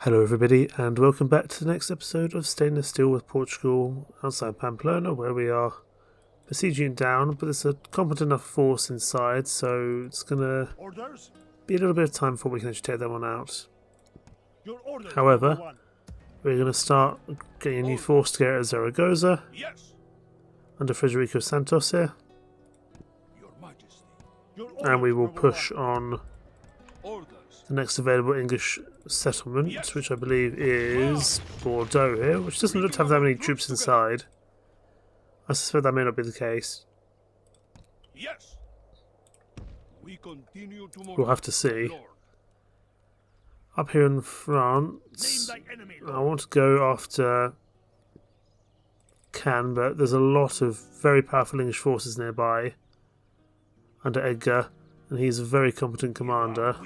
Hello everybody and welcome back to the next episode of Stainless Steel with Portugal outside Pamplona, where we are besieging down, but there's a competent enough force inside, so it's going to be a little bit of time before we can actually take that one out. However, we're going to start getting a new force together at Zaragoza under Federico Santos here, and we will push on the next available English settlement, which I believe is Bordeaux here, which doesn't look to have that many troops inside. I suspect that may not be the case. We'll have to see. Up here in France, I want to go after Cannes, but there's a lot of very powerful English forces nearby under Edgar, and he's a very competent commander.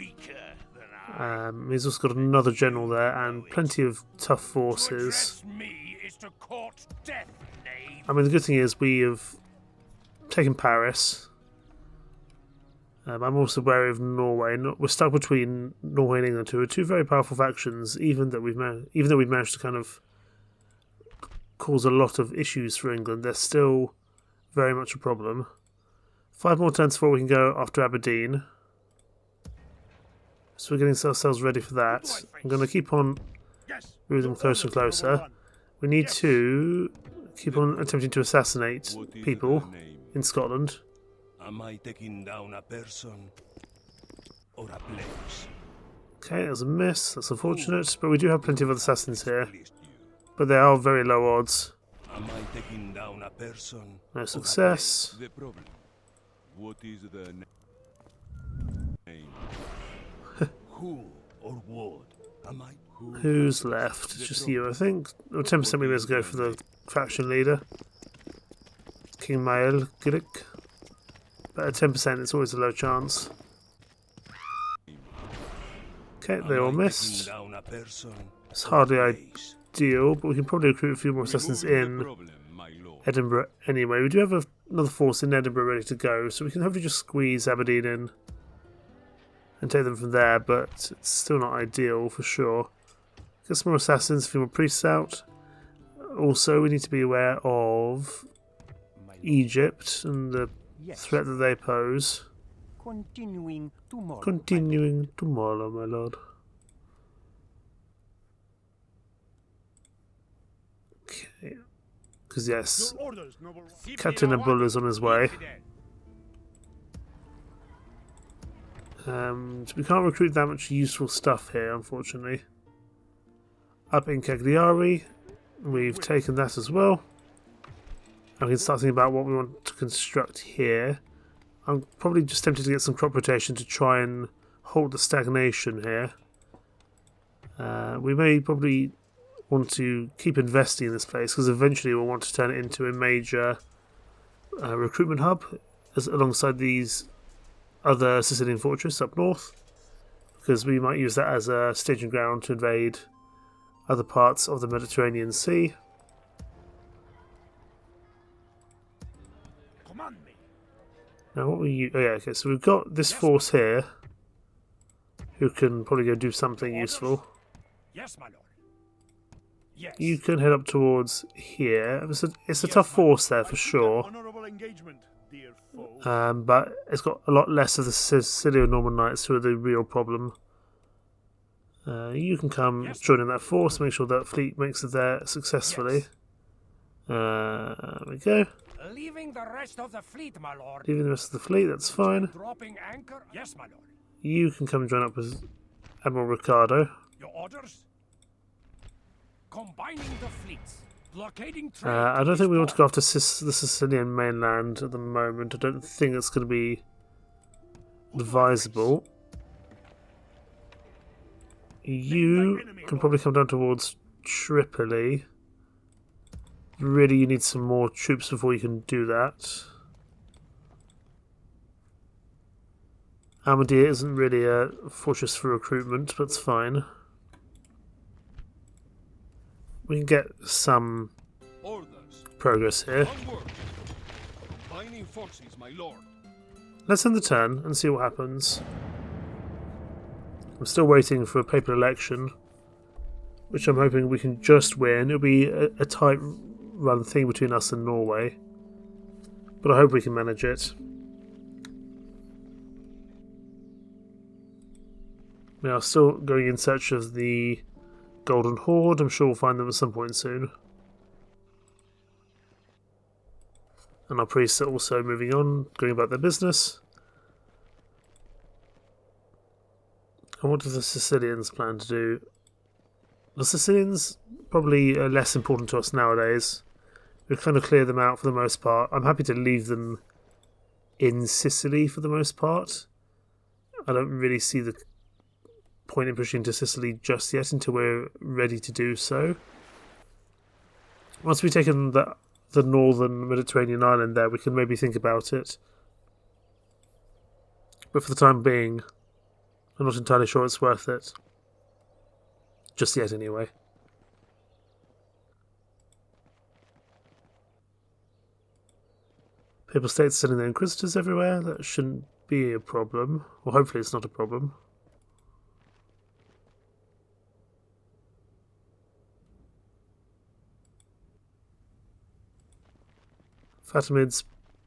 He's also got another general there and plenty of tough forces. I mean, the good thing is we have taken Paris. I'm also wary of Norway. We're stuck between Norway and England, who are two very powerful factions. Even though we've managed to kind of cause a lot of issues for England, they're still very much a problem. 5 more turns before we can go after Aberdeen. So we're getting ourselves ready for that. I'm going to keep on moving them closer and closer. We need to keep on attempting to assassinate people in Scotland. Am I taking down a person or a place? Okay, that was a miss. That's unfortunate, but we do have plenty of other assassins here. But they are very low odds. Am I taking down a person? No success. The problem. What is the name? Who or what? Am I? Who's left? It's just you, I think. 10% we must go for the faction leader, King Mael Girik. But at 10%, it's always a low chance. Okay, they all missed. It's hardly ideal, but we can probably recruit a few more assassins in Edinburgh anyway. We do have another force in Edinburgh ready to go, so we can hopefully just squeeze Aberdeen in and take them from there, but it's still not ideal for sure. Get some more assassins, a few more priests out. Also, we need to be aware of Egypt and the threat that they pose. Continuing tomorrow. Continuing tomorrow, my lord. Okay. Because yes, Captain Abdullah is on his way. We can't recruit that much useful stuff here, unfortunately. Up in Cagliari, we've taken that as well. And we can start thinking about what we want to construct here. I'm probably just tempted to get some crop rotation to try and halt the stagnation here. We may probably want to keep investing in this place, because eventually we'll want to turn it into a major recruitment hub alongside these other Sicilian fortress up north, because we might use that as a staging ground to invade other parts of the Mediterranean Sea. Now what we okay, so we've got this force here who can probably go do something useful. Yes, my lord. Yes. You can head up towards here. It's a tough force there for sure. But it's got a lot less of the Sicilian-Norman Knights who are the real problem. You can come join in that force, make sure that fleet makes it there successfully. There we go. Leaving the rest of the fleet, my lord. Leaving the rest of the fleet, that's fine. Dropping anchor? Yes, my lord. You can come join up with Admiral Ricardo. Your orders? Combining the fleets. Blockading trade. I don't think we want to go after the Sicilian mainland at the moment. I don't think it's going to be advisable. You can probably come down towards Tripoli. Really, you need some more troops before you can do that. Almadia isn't really a fortress for recruitment, but it's fine. We can get some progress here. Let's end the turn and see what happens. I'm still waiting for a papal election, which I'm hoping we can just win. It'll be a tight run thing between us and Norway, but I hope we can manage it. We are still going in search of the Golden Horde. I'm sure we'll find them at some point soon. And our priests are also moving on, going about their business. And what do the Sicilians plan to do? The Sicilians probably are less important to us nowadays. We've kind of cleared them out for the most part. I'm happy to leave them in Sicily for the most part. I don't really see the point in pushing to Sicily just yet until we're ready to do so. Once we've taken the northern Mediterranean island there, we can maybe think about it. But for the time being, I'm not entirely sure it's worth it. Just yet, anyway. Papal states sending their inquisitors everywhere. That shouldn't be a problem. Well, hopefully it's not a problem. Fatimids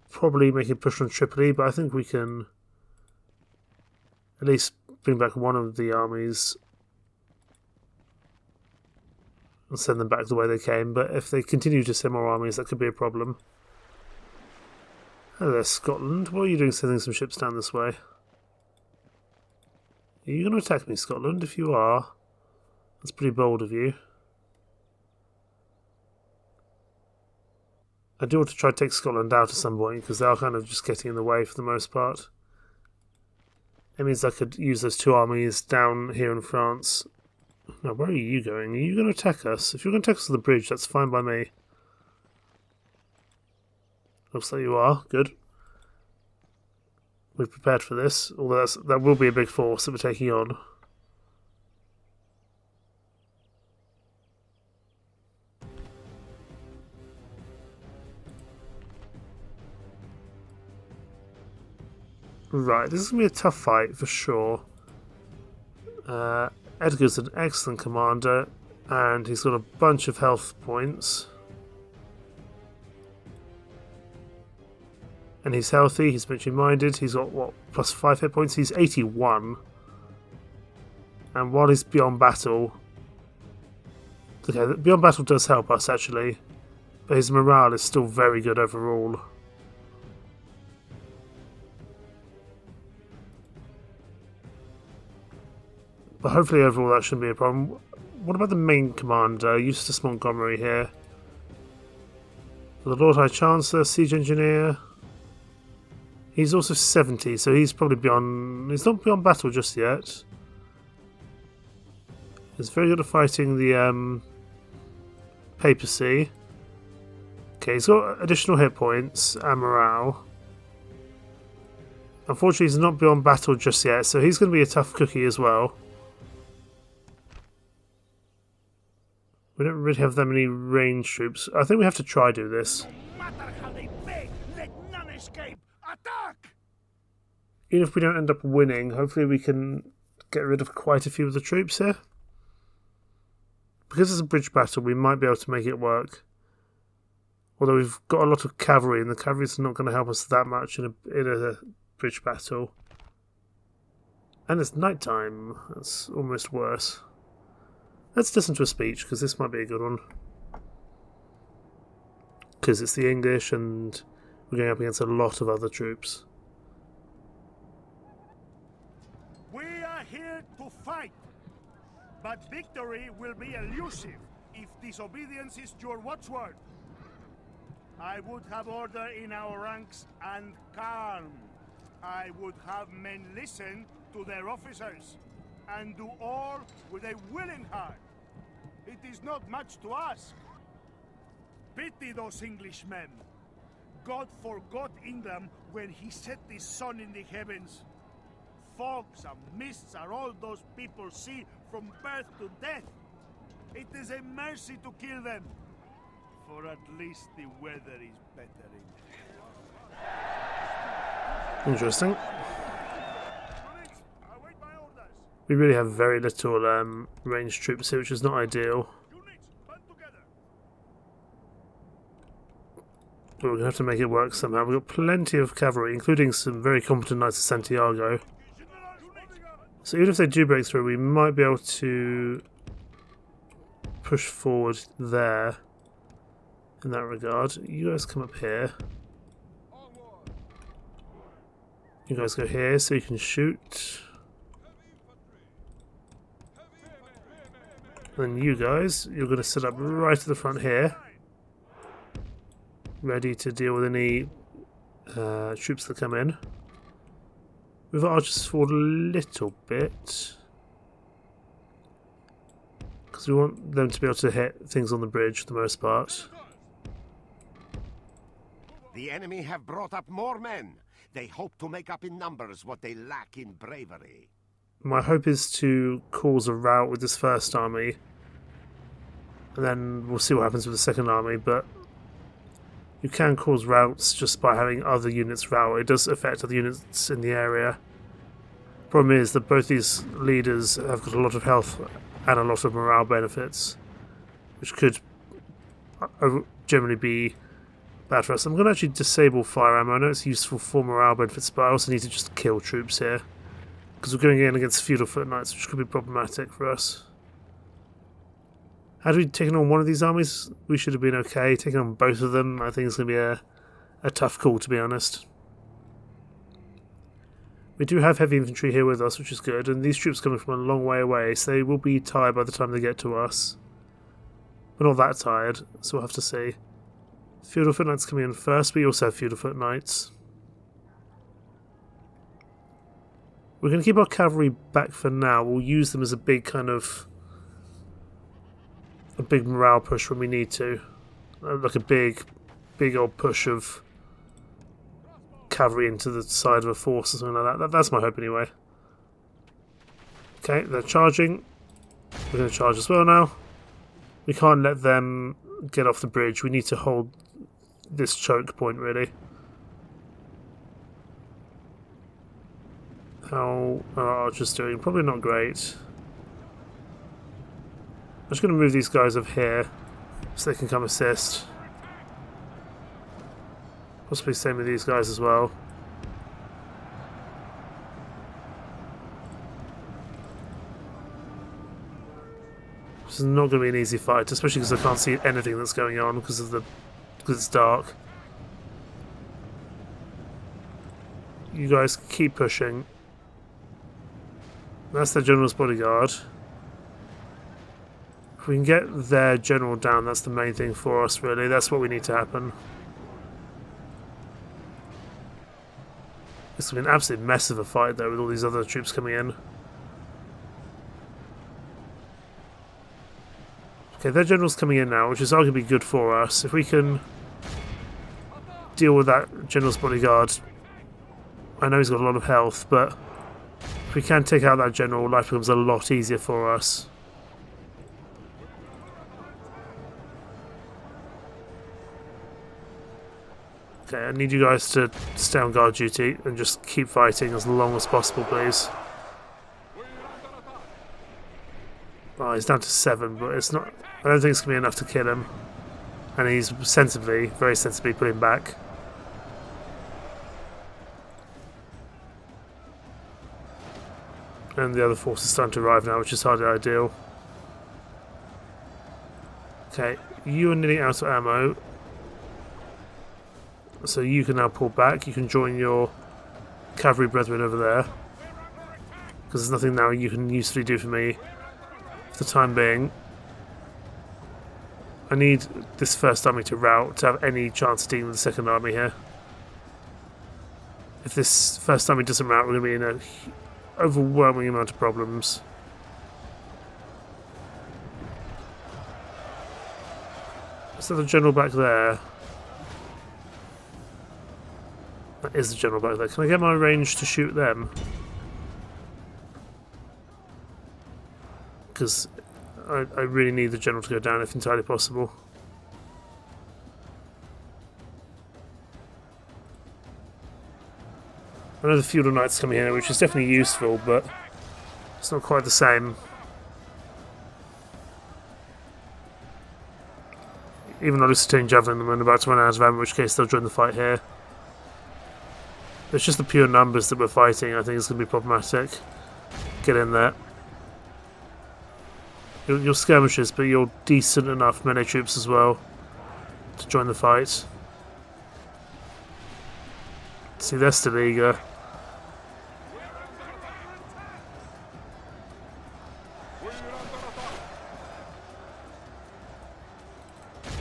probably making a push on Tripoli, but I think we can at least bring back one of the armies and send them back the way they came. But if they continue to send more armies, that could be a problem. Hello there, Scotland. What are you doing sending some ships down this way? Are you going to attack me, Scotland? If you are, that's pretty bold of you. I do want to try to take Scotland out at some point, because they are kind of just getting in the way for the most part. It means I could use those two armies down here in France. Now, where are you going? Are you going to attack us? If you're going to attack us on the bridge, that's fine by me. Looks like you are. Good. We've prepared for this, although that will be a big force that we're taking on. Right, this is going to be a tough fight for sure. Edgar's an excellent commander, and he's got a bunch of health points. And he's healthy, he's military-minded, he's got, what, plus 5 hit points? He's 81. And while he's beyond battle... Okay, beyond battle does help us, actually. But his morale is still very good overall. But hopefully overall that shouldn't be a problem. What about the main commander, Eustace Montgomery here? The Lord High Chancellor, Siege Engineer... He's also 70, so he's probably beyond... He's not beyond battle just yet. He's very good at fighting the papacy. Okay, he's got additional hit points and morale. Unfortunately, he's not beyond battle just yet, so he's going to be a tough cookie as well. We don't really have that many range troops. I think we have to try do this. No matter how they beg, let none escape. Attack! Even if we don't end up winning, hopefully we can get rid of quite a few of the troops here. Because it's a bridge battle, we might be able to make it work. Although we've got a lot of cavalry, and the cavalry's not going to help us that much in a bridge battle. And it's night time. That's almost worse. Let's listen to a speech, because this might be a good one. Because it's the English, and we're going up against a lot of other troops. We are here to fight, but victory will be elusive if disobedience is your watchword. I would have order in our ranks and calm. I would have men listen to their officers and do all with a willing heart. It is not much to ask. Pity those Englishmen. God forgot England when he set the sun in the heavens. Fogs and mists are all those people see from birth to death. It is a mercy to kill them, for at least the weather is better in Interesting. I wait my orders. We really have very little ranged troops here, which is not ideal. Units, band together. But we're going to have to make it work somehow. We've got plenty of cavalry, including some very competent knights of Santiago. So even if they do break through, we might be able to push forward there in that regard. You guys come up here. You guys go here so you can shoot. And you guys, you're going to sit up right at the front here, ready to deal with any troops that come in. Move archers forward a little bit, because we want them to be able to hit things on the bridge for the most part. The enemy have brought up more men. They hope to make up in numbers what they lack in bravery. My hope is to cause a rout with this first army, and then we'll see what happens with the second army, but you can cause routs just by having other units rout. It does affect other units in the area. Problem is that both these leaders have got a lot of health and a lot of morale benefits, which could generally be bad for us. I'm going to actually disable fire ammo. I know it's useful for morale benefits, but I also need to just kill troops here, because we're going in against feudal foot knights, which could be problematic for us. Had we taken on one of these armies, we should have been okay. Taking on both of them, I think it's going to be a tough call, to be honest. We do have heavy infantry here with us, which is good, and these troops are coming from a long way away, so they will be tired by the time they get to us. But not that tired, so we'll have to see. Feudal foot knights coming in first, we also have feudal foot knights. We're going to keep our cavalry back for now. We'll use them as a big kind of a big morale push when we need to, like a big old push of cavalry into the side of a force or something like that. That's my hope anyway. Okay, they're charging. We're going to charge as well now. We can't let them get off the bridge. We need to hold this choke point really. How are our archers doing? Probably not great. I'm just going to move these guys up here so they can come assist. Possibly same with these guys as well. This is not going to be an easy fight, especially because I can't see anything that's going on because it's dark. You guys keep pushing. That's their general's bodyguard. If we can get their general down, that's the main thing for us, really. That's what we need to happen. This will be an absolute mess of a fight, though, with all these other troops coming in. Okay, their general's coming in now, which is arguably good for us. If we can deal with that general's bodyguard, I know he's got a lot of health, but if we can take out that general, life becomes a lot easier for us. Okay, I need you guys to stay on guard duty and just keep fighting as long as possible, please. Oh, he's down to 7, but it's not. I don't think it's going to be enough to kill him. And he's sensibly, very sensibly pulling back. And the other force is starting to arrive now, which is hardly ideal. Okay, you are nearly out of ammo. So you can now pull back. You can join your cavalry brethren over there. Because there's nothing now you can usefully do for me for the time being. I need this first army to rout to have any chance of dealing with the second army here. If this first army doesn't rout, we're going to be in an overwhelming amount of problems. So the general back there. That is the general back there. Can I get my range to shoot them? Because I really need the general to go down if entirely possible. I know the feudal knights coming here, which is definitely useful, but It's not quite the same. Even though this is taking javelin and about to run out of ammo, in which case they'll join the fight here. It's just the pure numbers that we're fighting, I think is going to be problematic. Get in there. You're skirmishers, but you're decent enough melee troops as well to join the fight. See, they're still eager.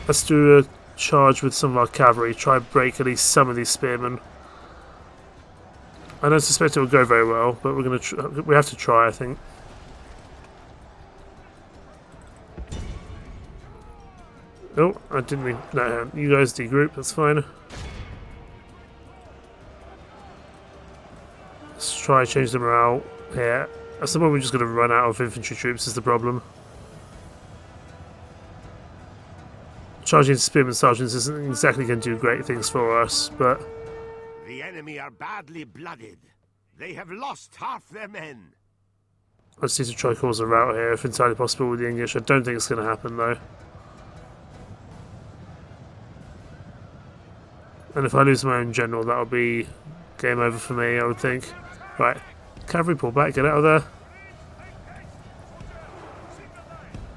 Let's do a charge with some of our cavalry, try and break at least some of these spearmen. I don't suspect it will go very well, but we have to try, I think. Oh, I didn't mean... No, you guys degroup, that's fine. Let's try and change the morale here. At some point we're just going to run out of infantry troops is the problem. Charging spearmen sergeants isn't exactly going to do great things for us, but... The enemy are badly blooded. They have lost half their men. I just need to try cause a rout here if entirely possible with the English. I don't think it's going to happen though. And if I lose my own general, that'll be game over for me, I would think. Right, cavalry pull back, get out of there.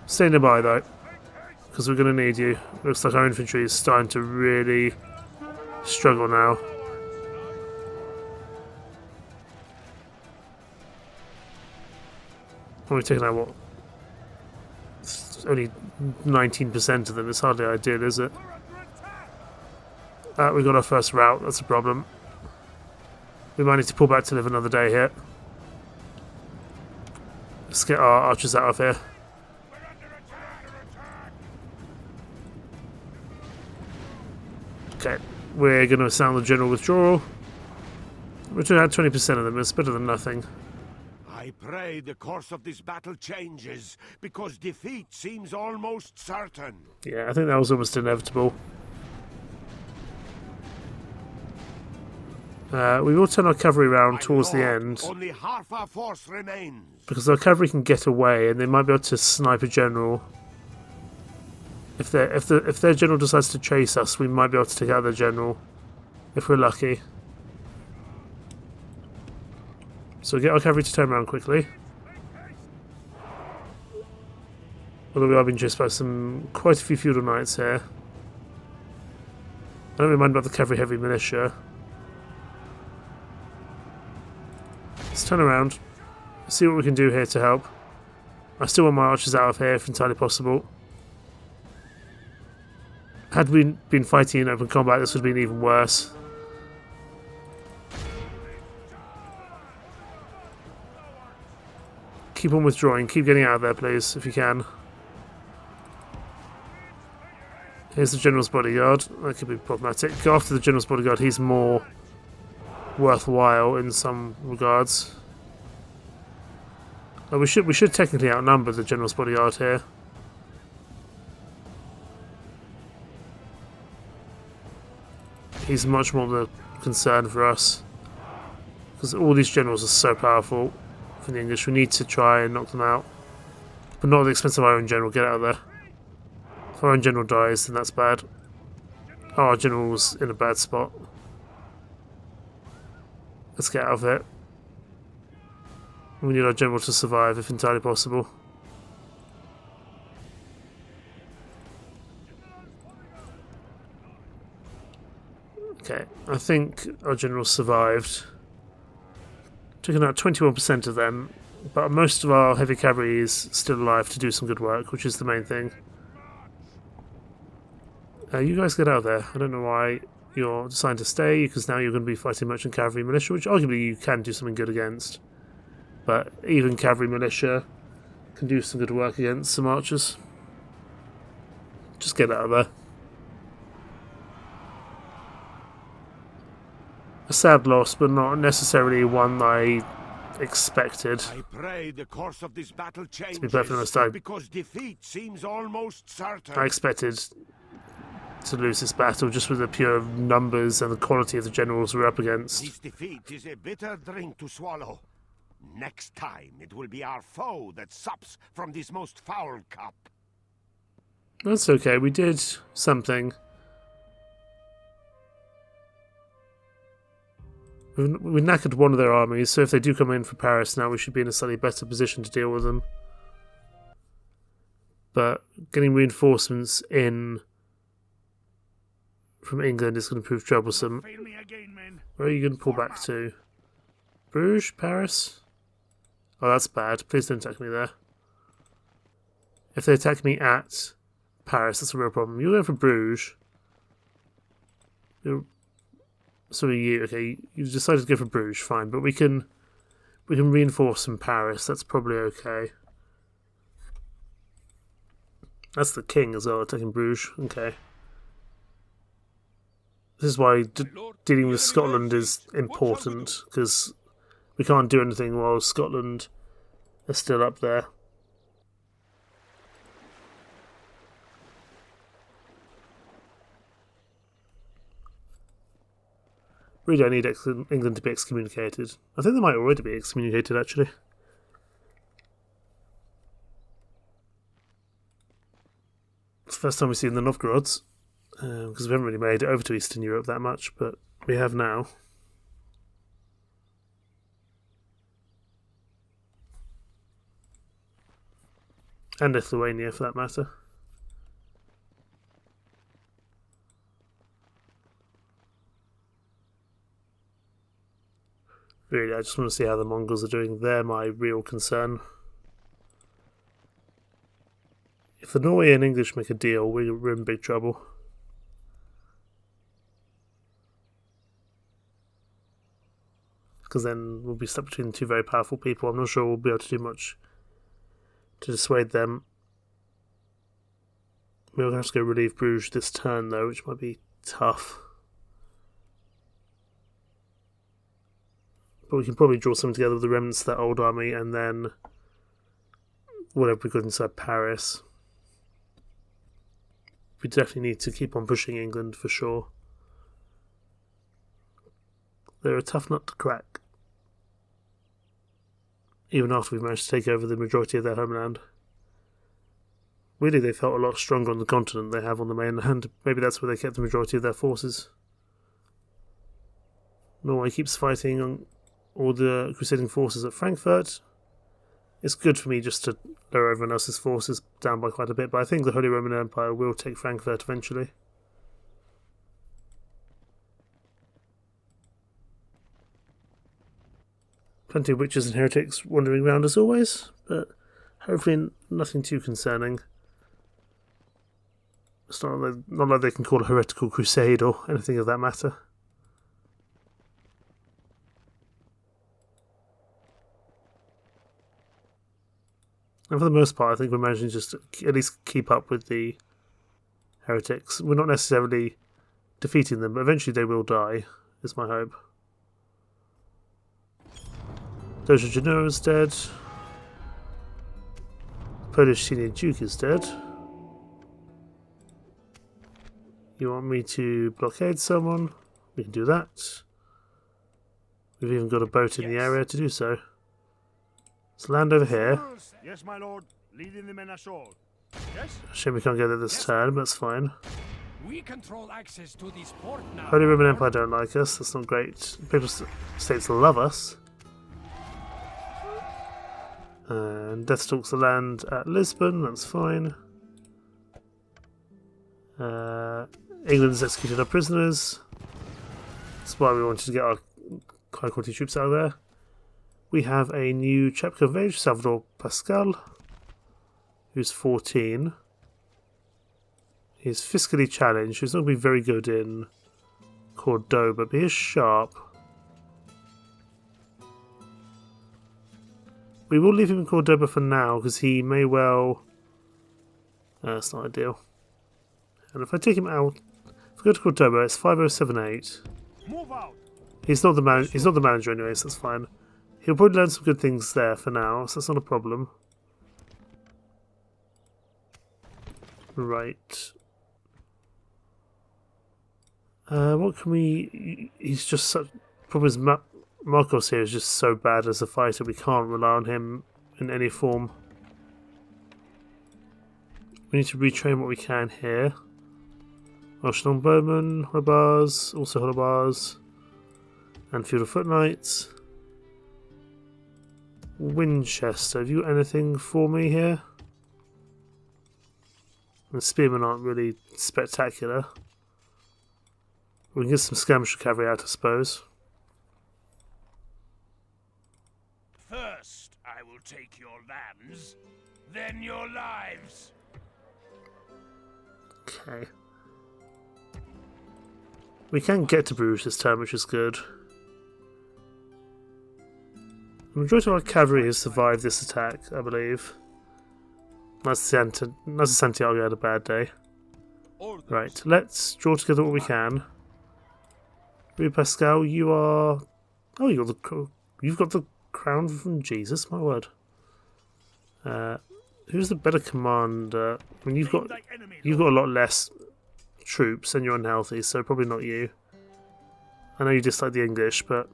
Stay nearby though, because we're going to need you. Looks like our infantry is starting to really struggle now. We've taken out what? It's only 19% of them. It's hardly ideal, is it? We got our first rout. That's a problem. We might need to pull back to live another day here. Let's get our archers out of here. Okay, we're going to sound the general withdrawal. We're going to add 20% of them. It's better than nothing. I pray the course of this battle changes, because defeat seems almost certain. Yeah, I think that was almost inevitable. We will turn our cavalry round towards the end. Only half our force remains. Because our cavalry can get away and they might be able to snipe a general. If their general decides to chase us, we might be able to take out their general. If we're lucky. So get our cavalry to turn around quickly. Although we are being chased by quite a few feudal knights here. I don't really mind about the cavalry heavy militia. Let's turn around. See what we can do here to help. I still want my archers out of here if entirely possible. Had we been fighting in open combat, this would have been even worse. Keep on withdrawing. Keep getting out of there, please, if you can. Here's the General's bodyguard. That could be problematic. Go after the General's bodyguard. He's more worthwhile in some regards. Oh, we should technically outnumber the General's bodyguard here. He's much more the concern for us. Because all these generals are so powerful for the English. We need to try and knock them out. But not at the expense of our own general. Get out of there. If our own general dies, then that's bad. Oh, our general's in a bad spot. Let's get out of it. We need our general to survive if entirely possible. Okay, I think our general survived. Taking out 21% of them, but most of our heavy cavalry is still alive to do some good work, which is the main thing. You guys get out of there. I don't know why you're deciding to stay, because now you're going to be fighting merchant cavalry militia, which arguably you can do something good against. But even cavalry militia can do some good work against some archers. Just get out of there. A sad loss, but not necessarily one I expected. I pray the course of this battle changes, to be perfectly honest, because defeat seems almost certain. I expected to lose this battle just with the pure numbers and the quality of the generals we're up against. This defeat is a bitter drink to swallow. Next time, it will be our foe that sups from this most foul cup. That's okay, we did something. We knackered one of their armies, so if they do come in for Paris now, we should be in a slightly better position to deal with them. But getting reinforcements in from England is going to prove troublesome. Fail me again, men. Where are you going to pull back to? Bruges? Paris? Oh, that's bad. Please don't attack me there. If they attack me at Paris, that's a real problem. You're going for Bruges. So are you. Okay, you've decided to go for Bruges, fine. But we can reinforce in Paris. That's probably okay. That's the king as well, attacking Bruges. Okay. This is why dealing with Scotland is important, because we can't do anything while Scotland is still up there. Really, I need England to be excommunicated. I think they might already be excommunicated, actually. It's the first time we've seen the Novgorods, because we haven't really made it over to Eastern Europe that much, but we have now. And Lithuania, for that matter. Really, I just want to see how the Mongols are doing. They're my real concern. If the Norway and English make a deal, we're in big trouble. Because then we'll be stuck between two very powerful people. I'm not sure we'll be able to do much to dissuade them. We're going to have to go relieve Bruges this turn, though, which might be tough. But we can probably draw something together with the remnants of that old army, and then whatever we got inside Paris. We definitely need to keep on pushing England for sure. They're a tough nut to crack, even after we've managed to take over the majority of their homeland. Really, they felt a lot stronger on the continent than they have on the mainland. Maybe that's where they kept the majority of their forces. Norway keeps fighting on all the crusading forces at Frankfurt. It's good for me just to lower everyone else's forces down by quite a bit, but I think the Holy Roman Empire will take Frankfurt eventually. Plenty of witches and heretics wandering around as always, but hopefully nothing too concerning. It's not like they can call a heretical crusade or anything of that matter. And for the most part, I think we're managing just to at least keep up with the heretics. We're not necessarily defeating them, but eventually they will die, is my hope. Doja Genoa is dead. Polish Senior Duke is dead. You want me to blockade someone? We can do that. We've even got a boat in the area to do so. Let's land over here. Yes, my lord. Leading the men ashore. Yes? Shame we can't get there this turn, but that's fine. We control access to this port now. Holy Roman Empire don't like us. That's not great. People states love us. And Deathstalks the land at Lisbon. That's fine. England's executed our prisoners. That's why we wanted to get our high quality troops out of there. We have a new chapter of age, Salvador Pascal, who's 14. He's fiscally challenged. He's not going to be very good in Cordoba, but he is sharp. We will leave him in Cordoba for now, because he may well... that's not ideal. And if I take him out... If I go to Cordoba, it's 5078. Move out. He's not the manager anyway, so that's fine. He'll probably learn some good things there for now, so that's not a problem. Right. What can we... He's just such... Problem is Marcos here is just so bad as a fighter, we can't rely on him in any form. We need to retrain what we can here. Arsenal Bowman, Holobars, also Holobars, and Field of Foot Knights. Winchester, have you got anything for me here? The Spearmen aren't really spectacular. We can get some skirmisher cavalry out, I suppose. First, I will take your lands, then your lives. Okay. We can get to Bruges this turn, which is good. The majority of our cavalry has survived this attack, I believe. Santiago had a bad day. Right, let's draw together what we can. Rue Pascal, you are... Oh, you've got the crown from Jesus, my word. Who's the better commander? I mean, you've got a lot less troops and you're unhealthy, so probably not you. I know you dislike the English, but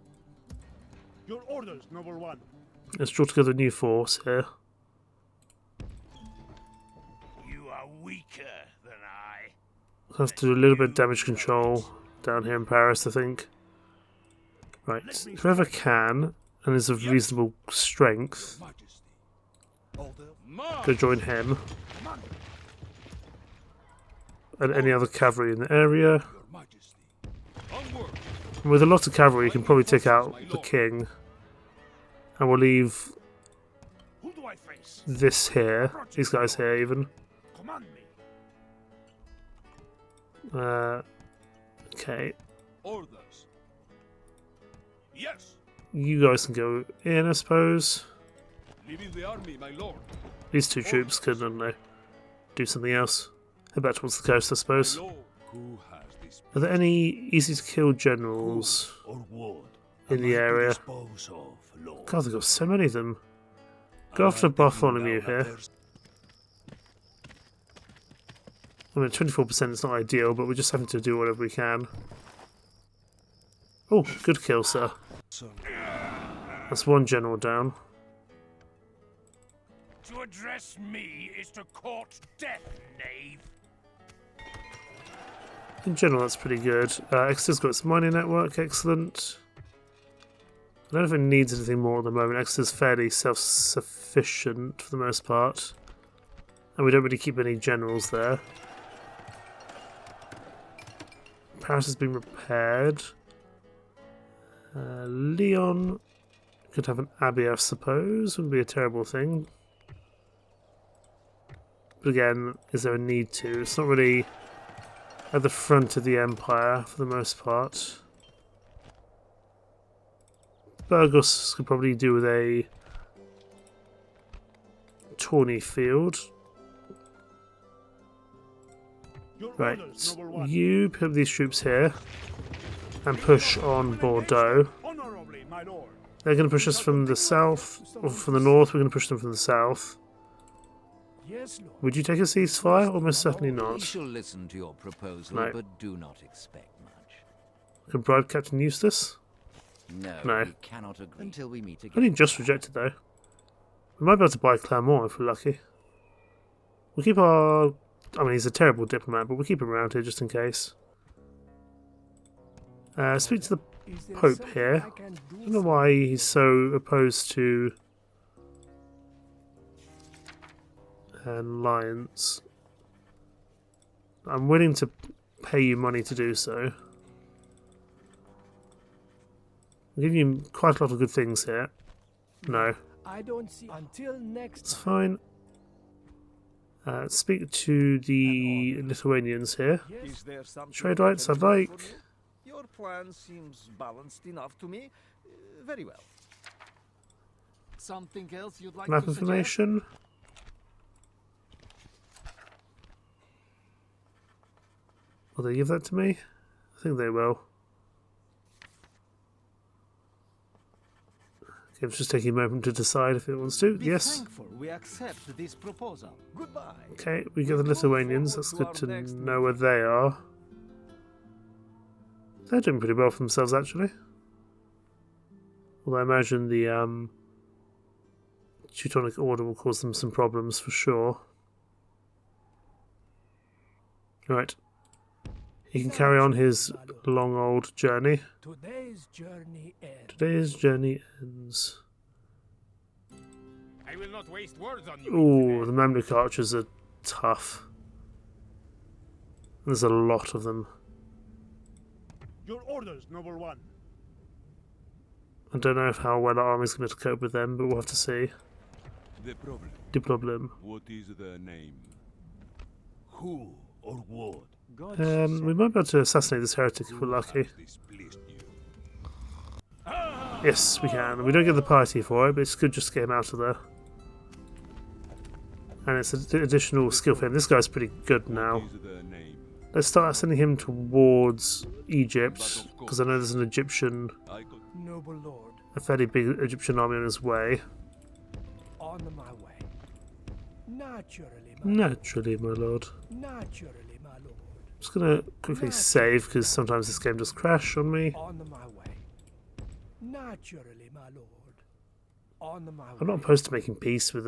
Your orders, Noble One. let's draw together a new force here. You are weaker than I. I'll have to do a little bit of damage control down here in Paris, I think. Right, whoever can and is of reasonable strength, go join him. And any other cavalry in the area. And with a lot of cavalry, you can probably take out the king. And we'll leave Who do I face? this here, these guys here even. Command me. Okay, Orders. Yes. you guys can go in, I suppose. Leaving the army, my lord. These two troops can, I don't know, do something else. Head back towards the coast, I suppose. Lord. Who has this Are there any easy to kill generals Or wood. in the area? Dispose of, Lord. God, they've got so many of them. Go after Bartholomew here. I mean, 24% is not ideal, but we're just having to do whatever we can. Oh, good kill, sir. That's one general down. To address me is to court death, knave. In general, that's pretty good. Exeter's got its mining network, excellent. I don't know if it needs anything more at the moment. Exeter's fairly self-sufficient for the most part. And we don't really keep any generals there. Paris has been repaired. Lyon could have an abbey, I suppose. Wouldn't be a terrible thing. But again, is there a need to? It's not really at the front of the empire for the most part. Burgos could probably do with a tawny field. Your Right, orders, Noble One. you put up these troops here and push on Bordeaux. Honorably, my lord. They're going to push us from the south, or from the north. We're going to push them from the south. Yes, Lord. Would you take a ceasefire? Almost certainly We not. shall listen to your proposal, No. but do not expect much. Can bribe Captain Eustace? No, No. we cannot agree until we meet again. Only just rejected though. We might be able to buy Clermont if we're lucky. We'll keep our... I mean, he's a terrible diplomat, but we'll keep him around here just in case. Speak to the Pope here. I don't know why he's so opposed to an alliance. I'm willing to pay you money to do so. I'll give you quite a lot of good things here. No, I don't see until next it's fine. Speak to the Lithuanians here. Is there something Trade you rights can I'd do like. for me? Your plan seems balanced enough to me. Very well. something else you'd like Map to suggest? information. Will they give that to me? I think they will. Okay, it's just taking a moment to decide if it wants to. Be Yes. thankful we accept this proposal. Goodbye. Okay, we get the Lithuanians. That's good to know where they are. They're doing pretty well for themselves, actually. Although I imagine the Teutonic Order will cause them some problems for sure. Right. He can carry on his long old journey. Today's journey ends. Today's journey ends. I will not waste words on you. Ooh, the Mamluk archers are tough. There's a lot of them. Your orders, noble one. I don't know how well our army's going to cope with them, but we'll have to see. The problem. The problem. What is the name? Who or what? We might be able to assassinate this heretic if we're lucky. Displeased you. Yes, we can. We don't get the piety for it, but it's good just to get him out of there. And it's an additional skill for him. This guy's pretty good now. What is the name? Let's start sending him towards Egypt, because I know there's an Egyptian, Noble lord, a fairly big Egyptian army on his way. on my way. Naturally, Naturally, my lord. naturally, my lord. Just gonna quickly save, because sometimes this game does crash on me. On my way. Naturally, my lord. On my way. I'm not opposed to making peace with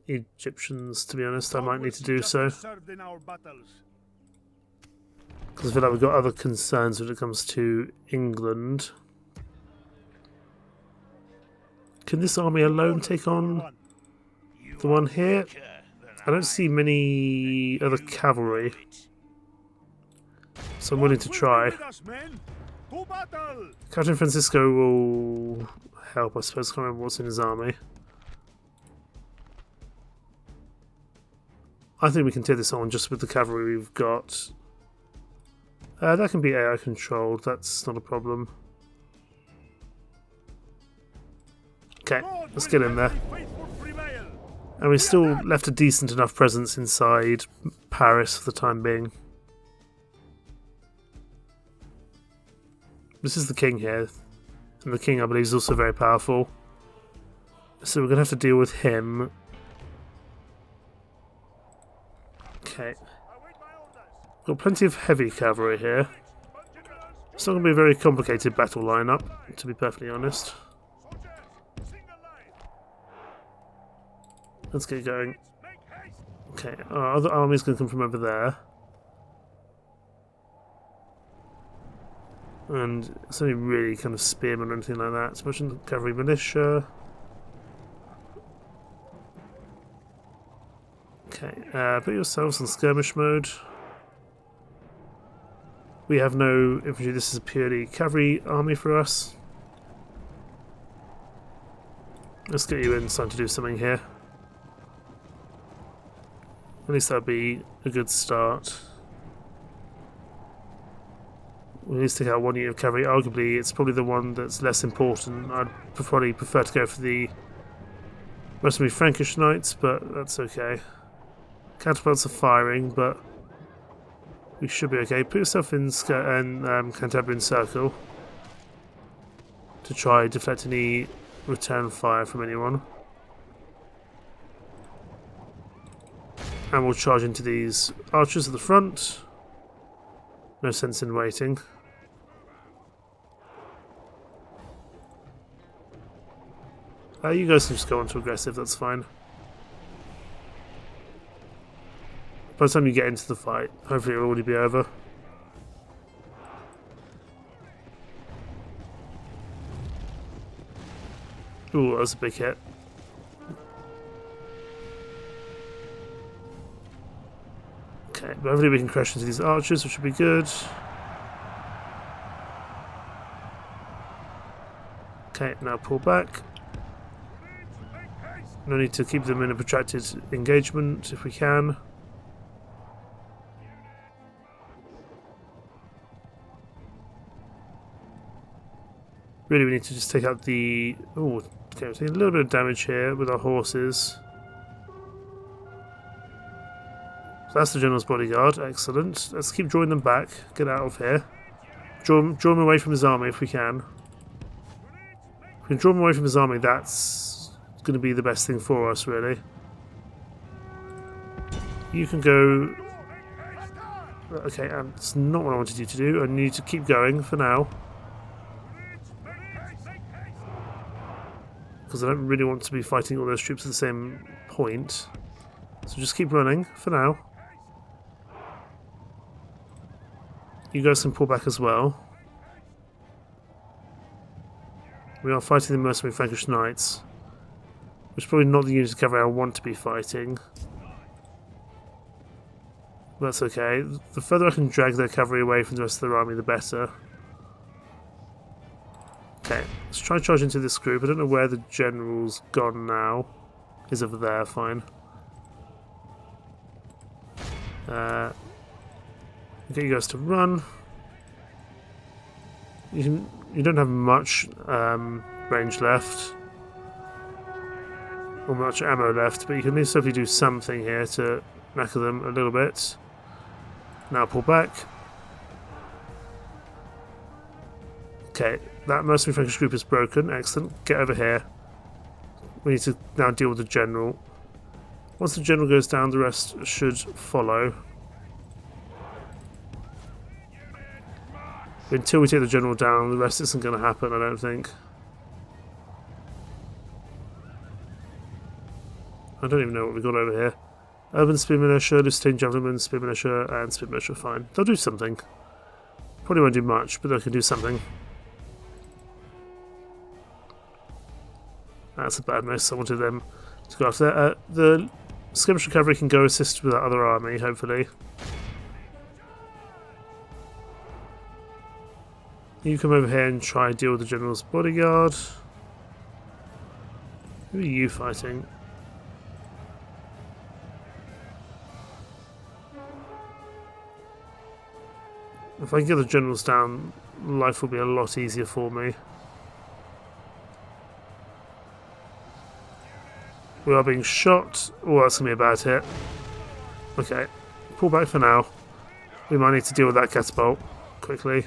Egyptians, to be honest. I might need to do so, Served in our battles. because I feel like we've got other concerns when it comes to England. Can this army alone take on the one here? I don't see many other cavalry, so I'm willing to try. With us, men. To battle. Captain Francisco will help, I suppose. I can't remember what's in his army. I think we can take this on just with the cavalry we've got. That can be AI controlled, that's not a problem. Okay, let's get in there. Faithful prevail. And we still left a decent enough presence inside Paris for the time being. This is the king here, and the king I believe is also very powerful. So we're going to have to deal with him. Okay. Got plenty of heavy cavalry here. It's not going to be a very complicated battle lineup, to be perfectly honest. Let's get going. Okay, our other army's going to come from over there. And it's only really kind of spearmen or anything like that. It's much in the cavalry militia. Okay, put yourselves in skirmish mode. We have no infantry, this is a purely cavalry army for us. Let's get you in, it's time to do something here. At least that would be a good start. We need to take out one unit of cavalry. Arguably, it's probably the one that's less important. I'd probably prefer to go for the mostly Frankish knights, but that's okay. Catapults are firing, but we should be okay. Put yourself in Cantabrian Circle to try deflect any return fire from anyone. And we'll charge into these archers at the front. No sense in waiting. You guys can just go on to aggressive, that's fine. By the time you get into the fight, hopefully it'll already be over. Ooh, that was a big hit. Okay, but hopefully we can crash into these archers, which should be good. Okay, now pull back. No need to keep them in a protracted engagement if we can. Really, we need to just take out the... Oh, okay, we're taking a little bit of damage here with our horses. So that's the general's bodyguard. Excellent. Let's keep drawing them back. Get out of here. Draw him away from his army if we can. If we can draw him away from his army, that's going to be the best thing for us, really. You can go... Okay, that's not what I wanted you to do. I need to keep going for now. because I don't really want to be fighting all those troops at the same point. So just keep running for now. You guys can pull back as well. We are fighting the mercenary Frankish knights, which is probably not the unit of cavalry I want to be fighting. That's okay. The further I can drag their cavalry away from the rest of their army, the better. Okay, let's try and charge into this group. I don't know where the general's gone now. He's over there, fine. Get you guys to run. You don't have much range left, or much ammo left, but you can at least hopefully do something here to knacker them a little bit. Now pull back. Okay, that mercenary Frankish group is broken. Excellent. Get over here. We need to now deal with the general. Once the general goes down, the rest should follow. Until we take the general down, the rest isn't going to happen, I don't think. I don't even know what we've got over here. Urban Spear Militia, Lusitane Javelin, Spear Militia, and Spear Militia, fine. They'll do something. Probably won't do much, but they can do something. That's a bad miss. I wanted them to go after that. The skirmish cavalry can go assist with that other army, hopefully. You come over here and try and deal with the general's bodyguard. Who are you fighting? If I can get the generals down, life will be a lot easier for me. We are being shot. Oh, that's going to be a bad hit. Okay, pull back for now. We might need to deal with that catapult quickly.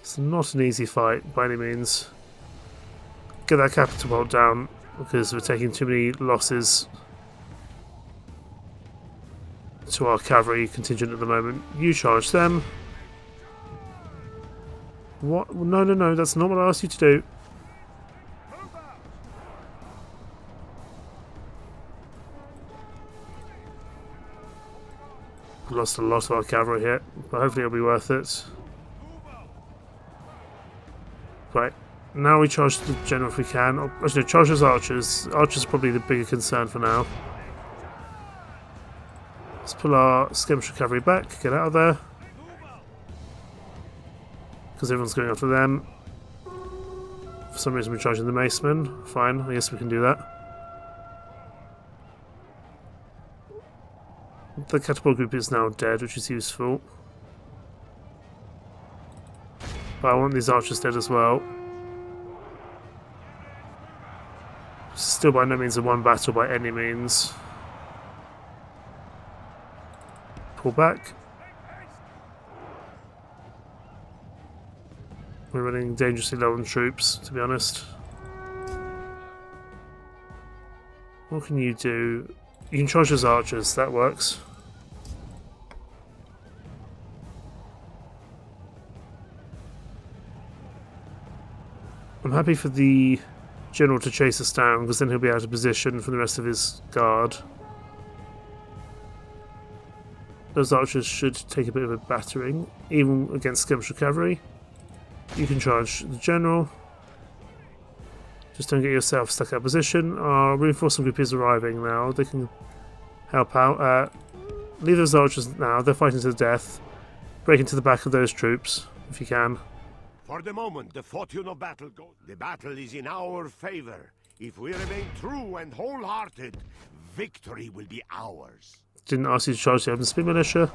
It's not an easy fight by any means. Get that catapult down because we're taking too many losses to our cavalry contingent at the moment. You charge them. What? No, no, no, that's not what I asked you to do. We lost a lot of our cavalry here, but hopefully it'll be worth it. Right, now we charge the general if we can. Oh, actually, no, charge those archers. Archers are probably the bigger concern for now. Let's pull our skirmish cavalry back, get out of there. Because everyone's going after them. For some reason we're charging the macemen. Fine, I guess we can do that. The catapult group is now dead, which is useful. But I want these archers dead as well. Still by no means a one battle by any means. Pull back. We're running dangerously low on troops, to be honest. What can you do? You can charge those archers, that works. I'm happy for the general to chase us down, because then he'll be out of position for the rest of his guard. Those archers should take a bit of a battering, even against skirmish cavalry. You can charge the general. Just don't get yourself stuck out of position. Our reinforcement group is arriving now. They can help out. Leave those archers now. They're fighting to the death. Break into the back of those troops, if you can. For the moment, the fortune of battle goes. The battle is in our favor. If we remain true and wholehearted, victory will be ours. Didn't ask you to charge the open spear militia.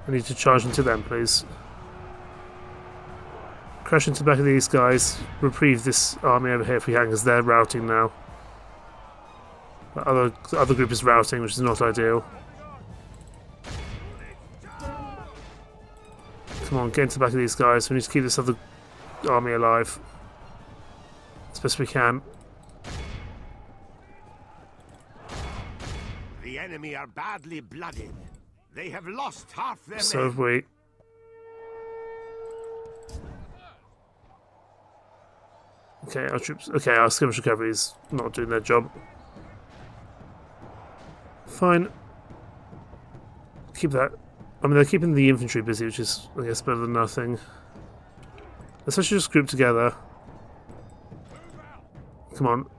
I need to charge into them, please. Crash into the back of these guys. Reprieve this army over here if we can, because they're routing now. The other group is routing, which is not ideal. Come on, get into the back of these guys. We need to keep this other army alive as best we can. The enemy are badly blooded. They have lost half their So men. have we. Okay, our troops. Okay, our skirmish recovery is not doing their job. Fine. Keep that. I mean, they're keeping the infantry busy, which is, I guess, better than nothing. Let's actually just group together. Come on.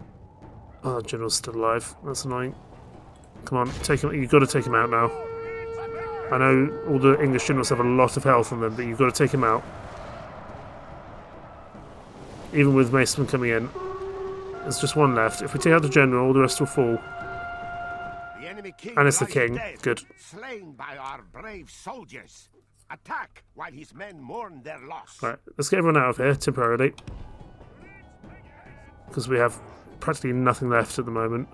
Oh, the general's still alive. That's annoying. Come on, take him. You've got to take him out now. I know all the English generals have a lot of health on them, but you've got to take him out. Even with Mason coming in. There's just one left. If we take out the general, the rest will fall. The enemy king And it's the lies king. dead, Good. slain by our brave soldiers. Attack while his men mourn their loss. Right, let's get everyone out of here temporarily. Because we have practically nothing left at the moment.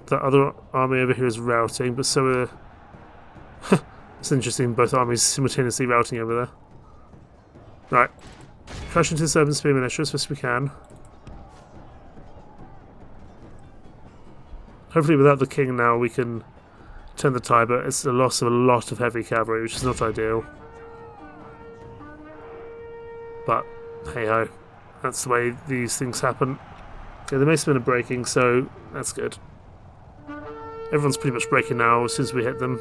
The other army over here is routing, but so are... It's interesting, both armies simultaneously routing over there. Right. Crash into this urban spear militia as best we can. Hopefully without the king now we can turn the tide, but it's the loss of a lot of heavy cavalry, which is not ideal. But, hey-ho. That's the way these things happen. Okay, the macemen are breaking, so that's good. Everyone's pretty much breaking now as soon as we hit them.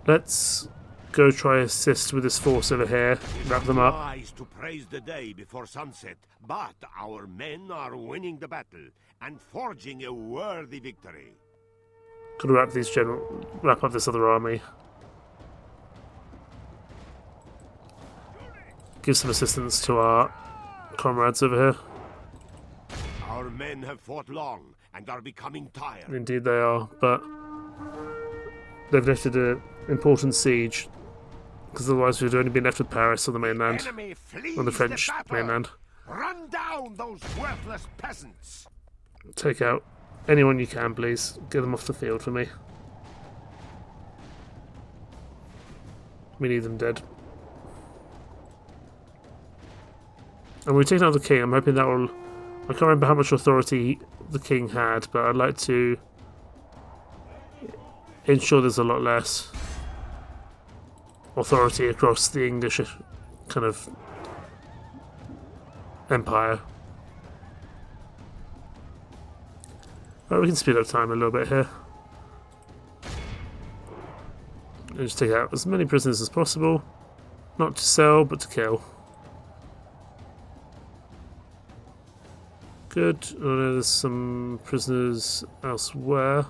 Let's go try assist with this force over here. Wrap them up. Wise to praise the day before sunset, but our men are winning the battle and forging a worthy victory. Gotta wrap up this other army. Give some assistance to our comrades over here. Our men have fought long and are becoming tired. Indeed they are, but they've lifted an important siege, because otherwise we'd only been left with Paris on the mainland, Enemy flees on the French battle. mainland. Run down those worthless peasants. Take out anyone you can, please. Get them off the field for me. We need them dead. And we're taking out the king. I'm hoping that will... I can't remember how much authority the king had, but I'd like to ensure there's a lot less authority across the English kind of empire. Right, we can speed up time a little bit here. And just take out as many prisoners as possible. Not to sell, but to kill. Good. I know there's some prisoners elsewhere.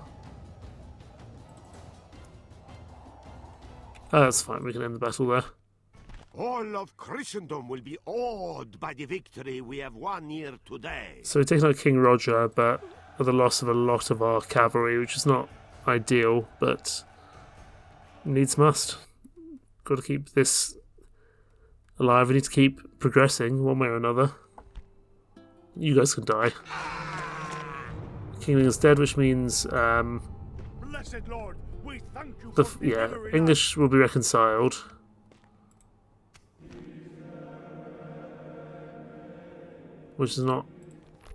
Oh, that's fine. We can end the battle there. All of Christendom will be awed by the victory we have won here today. So we're taking out King Roger, but at the loss of a lot of our cavalry, which is not ideal, but needs must. Got to keep this alive. We need to keep progressing one way or another. You guys can die. Kingling is dead, which means Blessed Lord, we thank you for delivering us. English will be reconciled. Which is not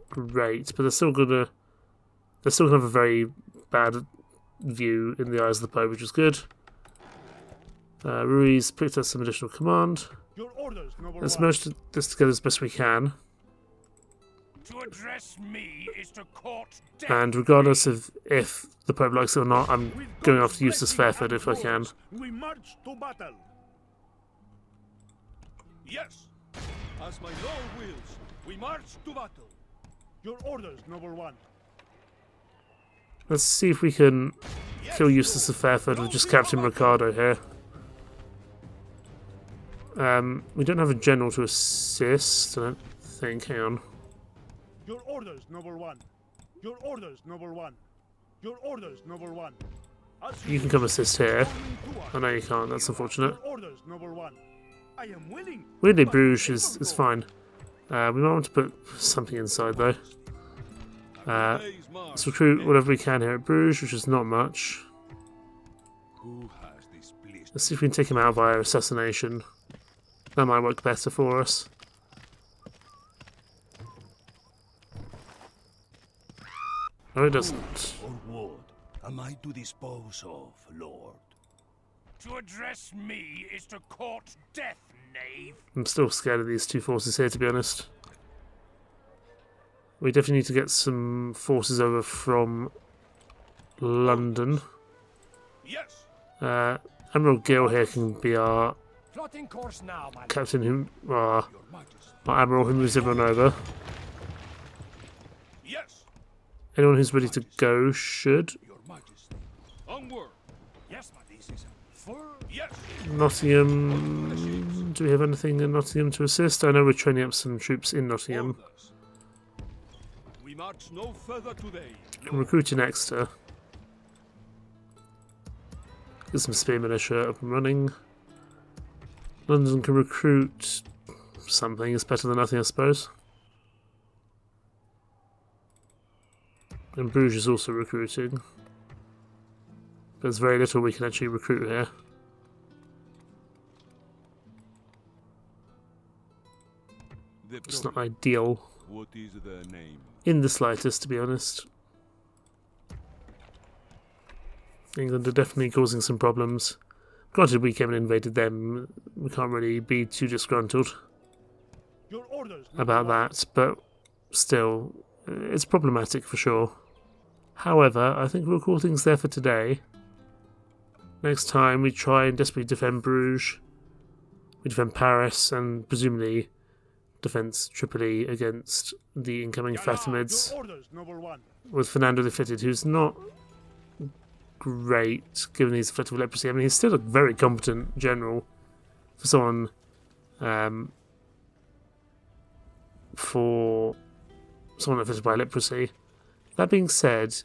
great, but they're still gonna have a very bad view in the eyes of the Pope, which is good. Ruiz picked up some additional command. Your orders, noble Let's one. merge this together as best we can. To address me is to court death. And regardless of if the Pope likes it or not, I'm going after Eustace Fairford if I can. We march to battle. Yes, as my lord wills, we march to battle. Your orders, noble one. Let's see if we can kill Eustace of Fairford with just Captain Ricardo here. We don't have a general to assist, I don't think. Hang on. Your orders, noble one. Your orders, noble one. Your orders, noble one. You can come assist here. I know you can't, that's unfortunate. Your orders, noble one. I am willing. Weirdly, Bruges is fine. We might want to put something inside though. Let's recruit whatever we can here at Bruges, which is not much. Who has displeased? Let's see if we can take him out via assassination. That might work better for us. No, it doesn't. Or wood am I to dispose of, Lord? To address me is to court death, knave. I'm still scared of these two forces here, to be honest. We definitely need to get some forces over from London. Yes. Admiral Gill here can be our Plotting course now, my lord. captain, our admiral who moves everyone over. Yes. Anyone who's ready to go should. Your Majesty. Onward. Yes, my this is full. Yes. Nottingham. Do we have anything in Nottingham to assist? I know we're training up some troops in Nottingham. Orders. We march no further today. Can recruit in Exeter. Get some spear militia up and running. London can recruit something. It's better than nothing, I suppose. And Bruges is also recruiting. There's very little we can actually recruit here. It's not ideal What is their name? in the slightest, to be honest. England are definitely causing some problems. Granted, we came and invaded them. We can't really be too disgruntled Your orders. about that, but still, it's problematic for sure. However, I think we'll call things there for today. Next time we try and desperately defend Bruges, we defend Paris, and presumably defend Tripoli against the incoming Fatimids, Your orders, noble one. with Fernando the Fitted, who's not great given he's afflicted with leprosy. I mean, he's still a very competent general for someone afflicted by leprosy. That being said,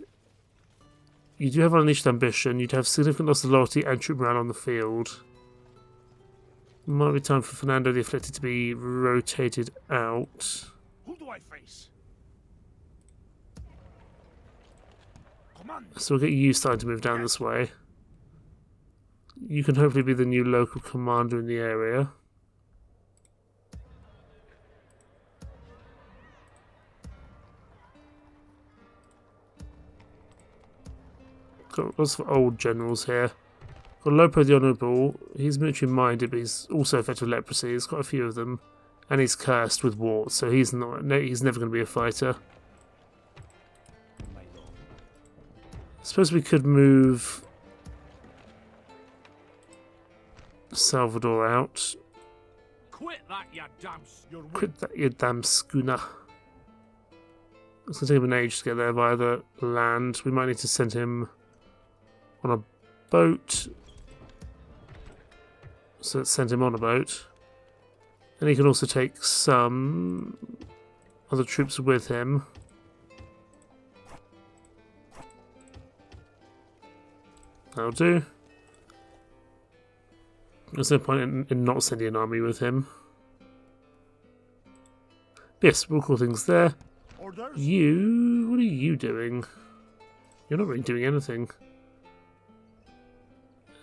you do have unleashed ambition, you'd have significant loss of loyalty and troop morale on the field. Might be time for Fernando the Afflicted to be rotated out. Who do I face? Command. So we'll get you starting to move down this way. You can hopefully be the new local commander in the area. Got lots of old generals here. Got Lopo the Honourable. He's military minded, but he's also affected with leprosy. There's quite a few of them, and he's cursed with warts, so he's never going to be a fighter. I suppose we could move Salvador out. Quit that, you dumps. Your Quit that, you damn schooner. It's going to take him an age to get there via the land. We might need to send him on a boat. So let's send him on a boat. And he can also take some other troops with him. That'll do. There's no point in not sending an army with him. Yes, we'll call things there. orders. What are you doing? You're not really doing anything.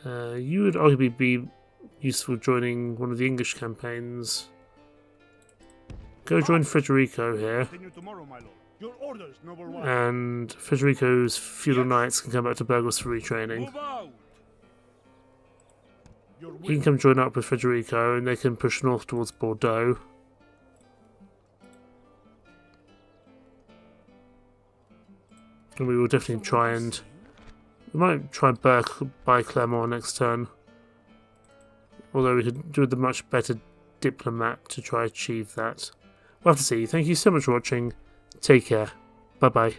You would arguably be useful joining one of the English campaigns. Go join Federico here, Continue tomorrow, my lord. Your orders, noble one. and Federico's feudal knights can come back to Burgos for retraining. Move out. Your You can will. come join up with Federico, and they can push north towards Bordeaux. And we will definitely try and... We might try and Burke by Clermont next turn. Although we could do with a much better diplomat to try and achieve that. We'll have to see. Thank you so much for watching. Take care. Bye bye.